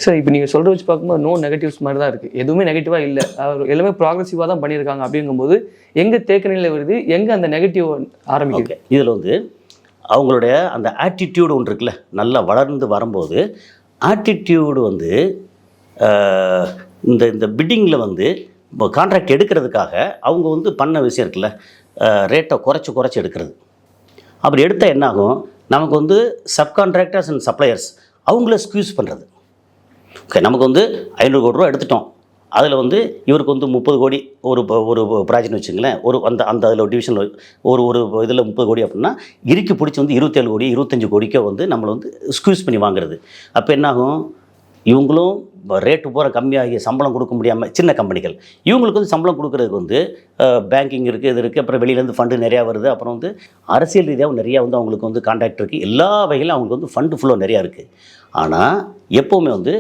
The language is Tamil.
சார் இப்போ நீங்கள் சொல்கிற வச்சு பார்க்கும்போது நோ நெகட்டிவ்ஸ் மாதிரி தான் இருக்குது, எதுவுமே நெகட்டிவாக இல்லை, எல்லாமே ப்ராக்ரெசிவாக தான் பண்ணியிருக்காங்க. அப்படிங்கும்போது எங்கே தேக்க நிலை வருது, எங்கே அந்த நெகட்டிவ் ஆரம்பிக்குது? இதில் வந்து அவங்களுடைய அந்த ஆட்டிடியூடு ஒன்று இருக்குல்ல, நல்லா வளர்ந்து வரும்போது ஆட்டிடியூடு வந்து இந்த இந்த பிட்டிங்கில் வந்து இப்போ கான்ட்ராக்ட் எடுக்கிறதுக்காக அவங்க வந்து பண்ண விஷயம் இருக்குல்ல, ரேட்டை குறைச்சி எடுக்கிறது. அப்படி எடுத்தால் என்னாகும், நமக்கு வந்து சப்கான்ட்ராக்டர்ஸ் அண்ட் சப்ளையர்ஸ் அவங்கள ஸ்க்யூஸ் பண்ணுறது. ஓகே, நமக்கு வந்து 500 கோடி ரூபா எடுத்துட்டோம், அதில் வந்து இவருக்கு வந்து 30 கோடி ஒரு ஒரு ப்ராஜெக்ட்னு வச்சுங்களேன், ஒரு அந்த அதில் ஒரு டிவிஷனில் ஒரு இதில் 30 கோடி அப்படின்னா இறுக்கி பிடிச்சி வந்து 27 கோடி 25 கோடிக்கோ வந்து நம்மளை வந்து ஸ்க்யூஸ் பண்ணி வாங்குறது. அப்போ என்னாகும், இவங்களும் ரேட்டு பூரா கம்மியாகி சம்பளம் கொடுக்க முடியாமல் சின்ன கம்பெனிகள், இவங்களுக்கு வந்து சம்பளம் கொடுக்குறதுக்கு வந்து பேங்கிங் இருக்குது, இது இருக்குது, அப்புறம் வெளியிலேருந்து ஃபண்டு நிறையா வருது, அப்புறம் வந்து அரசியல் ரீதியாகவும் நிறையா வந்து அவங்களுக்கு வந்து கான்ட்ராக்ட் இருக்குது, எல்லா வகையிலும் அவங்களுக்கு வந்து ஃபண்டு ஃபுல்லாக நிறையா இருக்குது. ஆனால் எப்போவுமே வந்து